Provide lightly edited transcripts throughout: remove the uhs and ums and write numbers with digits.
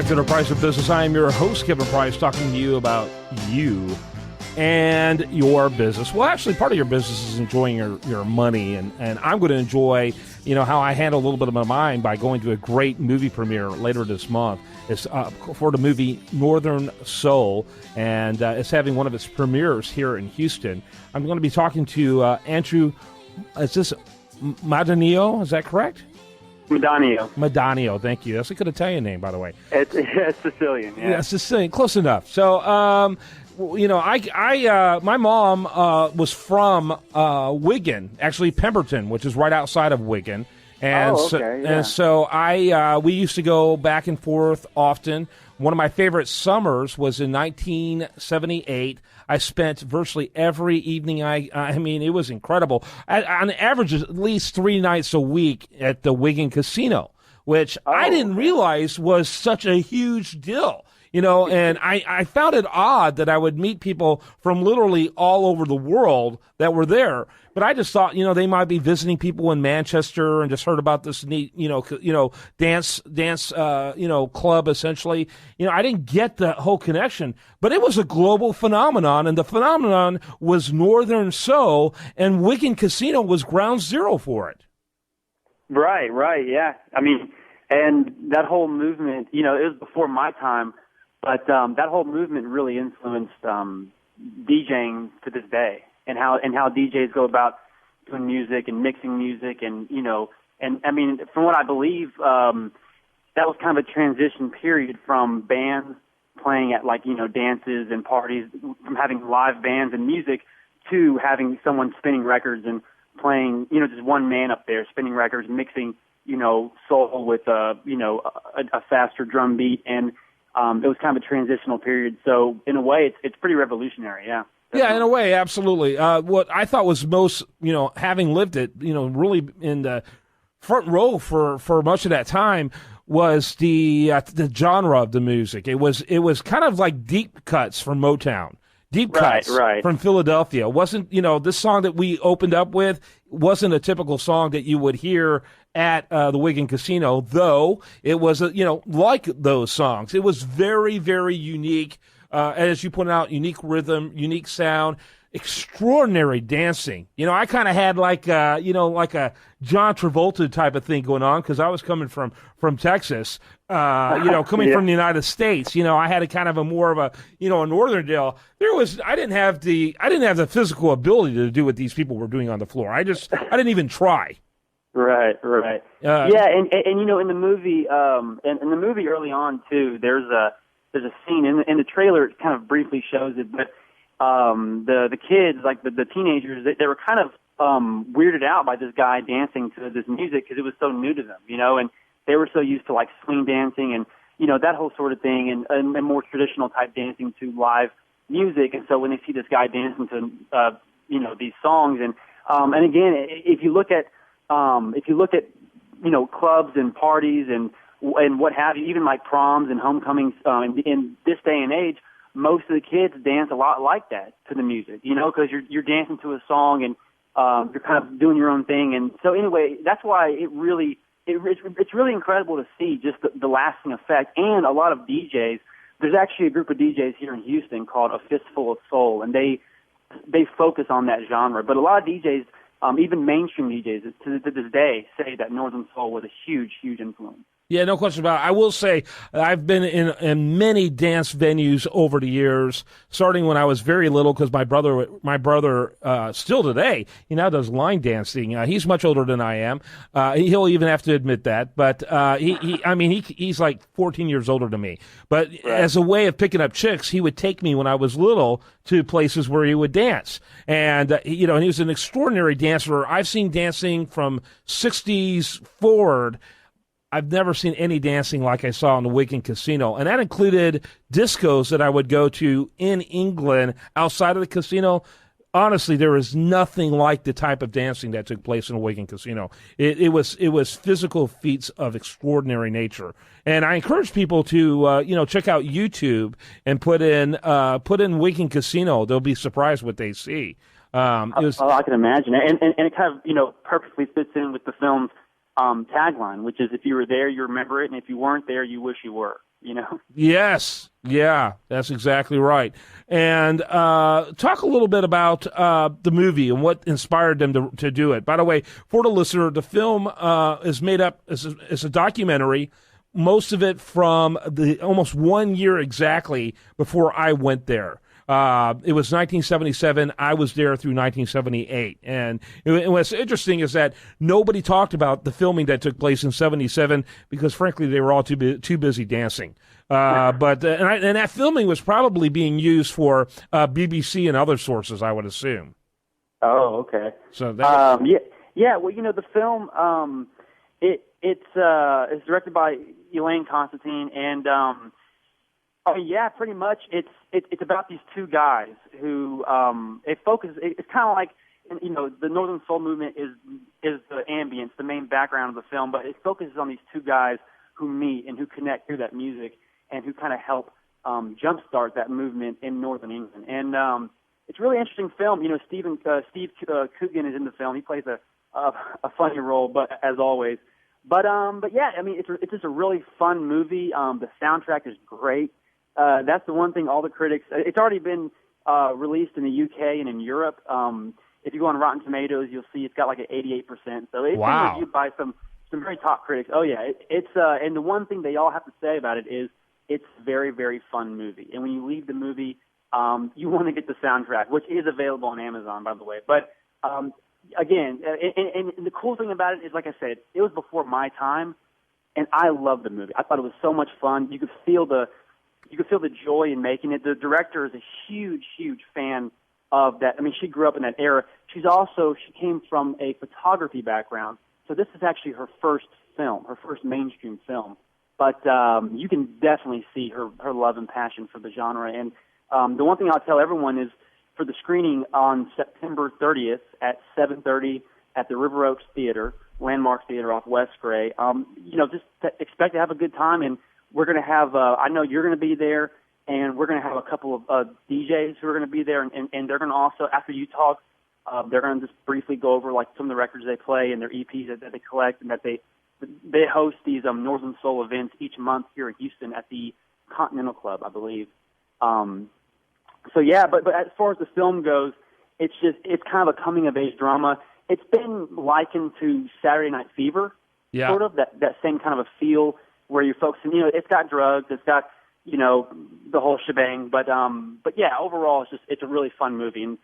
back to The Price of Business. I am your host, Kevin Price, talking to you about you and your business. Well, actually, part of your business is enjoying your money, and I'm going to enjoy, how I handle a little bit of my mind by going to a great movie premiere later this month. It's for the movie Northern Soul, and it's having one of its premieres here in Houston. I'm going to be talking to Andrew, is this Madonio? Is that correct? Madonio, thank you. That's a good Italian name, by the way. It's Sicilian, yeah. Yeah, Sicilian, close enough. So, my mom was from Wigan, actually Pemberton, which is right outside of Wigan. And so we used to go back and forth often. One of my favorite summers was in 1978. I spent virtually every evening. I mean, it was incredible. On average, at least 3 nights a week at the Wigan Casino, which I didn't realize was such a huge deal. And I found it odd that I would meet people from literally all over the world that were there. But I just thought, they might be visiting people in Manchester and just heard about this neat, dance, club essentially. I didn't get the whole connection, but it was a global phenomenon, and the phenomenon was Northern Soul, and Wigan Casino was ground zero for it. Right, yeah. I mean, and that whole movement, it was before my time. But that whole movement really influenced DJing to this day, and how DJs go about doing music and mixing music, and and I mean, from what I believe, that was kind of a transition period from bands playing at dances and parties, from having live bands and music to having someone spinning records and playing, just one man up there spinning records, mixing, soul with a faster drum beat. And it was kind of a transitional period. So in a way, it's pretty revolutionary, yeah. Definitely. Yeah, in a way, absolutely. What I thought was most, having lived it, really in the front row for much of that time was the genre of the music. It was kind of like deep cuts from Motown. Deep cuts from Philadelphia. It wasn't, this song that we opened up with wasn't a typical song that you would hear at the Wigan Casino, though it was, like those songs. It was very, very unique. As you pointed out, unique rhythm, unique sound, extraordinary dancing. I kind of had like a John Travolta type of thing going on because I was coming from Texas, coming from the United States. I had a kind of a more of a northern deal. I didn't have the physical ability to do what these people were doing on the floor. I didn't even try. Right. Yeah, and in the movie, in the movie early on too, there's a scene in the trailer. It kind of briefly shows it, but the kids, like the teenagers, they were kind of weirded out by this guy dancing to this music because it was so new to them, and they were so used to swing dancing and that whole sort of thing, and more traditional type dancing to live music. And so when they see this guy dancing to these songs, and again, if you look at clubs and parties and what have you, even like proms and homecomings, in this day and age, most of the kids dance a lot like that to the music, because you're dancing to a song and you're kind of doing your own thing. And so anyway, that's why it's really incredible to see just the lasting effect. And a lot of DJs, there's actually a group of DJs here in Houston called A Fistful of Soul, and they focus on that genre. But a lot of DJs, even mainstream DJs, to this day, say that Northern Soul was a huge, huge influence. Yeah, no question about it. I will say I've been in many dance venues over the years, starting when I was very little, because my brother still today, he now does line dancing. He's much older than I am. He'll even have to admit that. But he's like 14 years older than me. But as a way of picking up chicks, he would take me when I was little to places where he would dance. And, and he was an extraordinary dancer. I've seen dancing from 60s forward. I've never seen any dancing like I saw in the Wigan Casino, and that included discos that I would go to in England outside of the casino. Honestly, there is nothing like the type of dancing that took place in the Wigan Casino. It was physical feats of extraordinary nature, and I encourage people to check out YouTube and put in Wigan Casino. They'll be surprised what they see. I can imagine, and it kind of perfectly fits in with the film's tagline, which is, if you were there, you remember it, and if you weren't there, you wish you were, you know? Yes. Yeah, that's exactly right. And talk a little bit about the movie and what inspired them to do it. By the way, for the listener, the film is made up as a documentary, most of it from the almost 1 year exactly before I went there. It was 1977. I was there through 1978. And what's interesting is that nobody talked about the filming that took place in 77 because, frankly, they were all too busy dancing. But that filming was probably being used for BBC and other sources, I would assume. Oh, okay. So that yeah. Well, you know, the film it's directed by Elaine Constantine, and pretty much it's about these two guys who it's kind of like, you know, the Northern Soul movement is the ambience, the main background of the film, but it focuses on these two guys who meet and who connect through that music and who kind of help jumpstart that movement in Northern England. And it's a really interesting film. You know, Steve Coogan is in the film. He plays a funny role, but as always. But yeah, I mean, it's just a really fun movie. The soundtrack is great. That's the one thing all the critics. It's already been released in the UK and in Europe. If you go on Rotten Tomatoes, you'll see it's got like an 88%. So it's been reviewed by some very top critics. Oh yeah, it's and the one thing they all have to say about it is it's a very, very fun movie. And when you leave the movie, you want to get the soundtrack, which is available on Amazon, by the way. But again, and the cool thing about it is, like I said, it was before my time, and I loved the movie. I thought it was so much fun. You could feel the joy in making it. The director is a huge, huge fan of that. I mean, she grew up in that era. She came from a photography background, so this is actually her first film, her first mainstream film. But you can definitely see her love and passion for the genre. And the one thing I'll tell everyone is, for the screening on September 30th at 7:30 at the River Oaks Theater, Landmark Theater off West Gray, you know, just expect to have a good time. And we're going to have, I know you're going to be there, and we're going to have a couple of DJs who are going to be there, and they're going to also, after you talk, they're going to just briefly go over like some of the records they play and their EPs that they collect, and that they host these Northern Soul events each month here in Houston at the Continental Club, I believe. So yeah, but as far as the film goes, it's kind of a coming of age drama. It's been likened to Saturday Night Fever, sort of that same kind of a feel where you're focusing. You know, it's got drugs, it's got, you know, the whole shebang. But yeah, overall, it's a really fun movie, and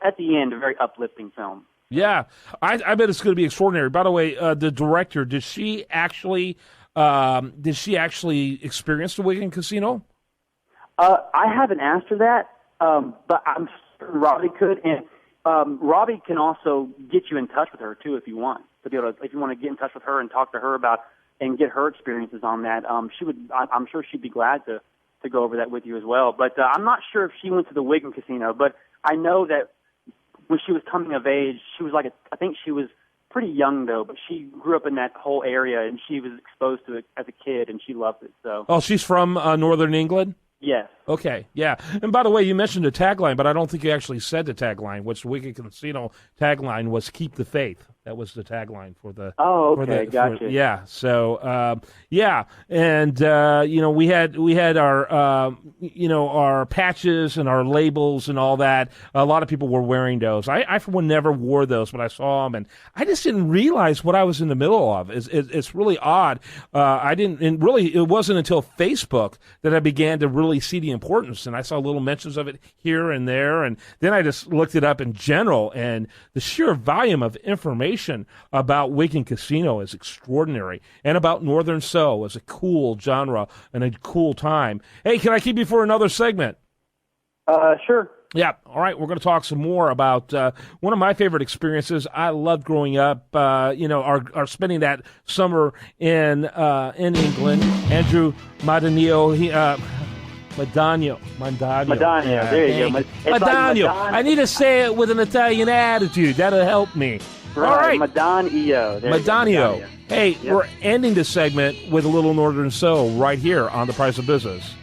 at the end, a very uplifting film. Yeah, I bet it's going to be extraordinary. By the way, the director, did she actually experience the Wigan Casino? I haven't asked her that, but I'm certain Robbie could, and Robbie can also get you in touch with her too if you want if you want to get in touch with her and talk to her about and get her experiences on that. She would. I'm sure she'd be glad to go over that with you as well. But I'm not sure if she went to the Wigan Casino, but I know that when she was coming of age, she was I think she was pretty young though, but she grew up in that whole area and she was exposed to it as a kid and she loved it. So. Oh, she's from Northern England? Yes. Okay, yeah. And by the way, you mentioned the tagline, but I don't think you actually said the tagline, which the Wigan Casino tagline was "Keep the Faith." That was the tagline for the. Oh, okay, gotcha. Yeah. So, yeah, and you know, we had our our patches and our labels and all that. A lot of people were wearing those. I for one never wore those, but I saw them, and I just didn't realize what I was in the middle of. It's really odd. I didn't, and really, it wasn't until Facebook that I began to really see the importance, and I saw little mentions of it here and there, and then I just looked it up in general, and the sheer volume of information about Wigan Casino is extraordinary, and about Northern Soul as a cool genre and a cool time. Hey, can I keep you for another segment? Sure. Yeah. All right. We're going to talk some more about one of my favorite experiences. I loved growing up. Our spending that summer in England. Andrew Madonio. Madonio. Yeah, there you go. Madonio. Like I need to say it with an Italian attitude. That'll help me. Right. All right. Madonio. Hey, We're ending this segment with a little Northern Soul right here on The Price of Business.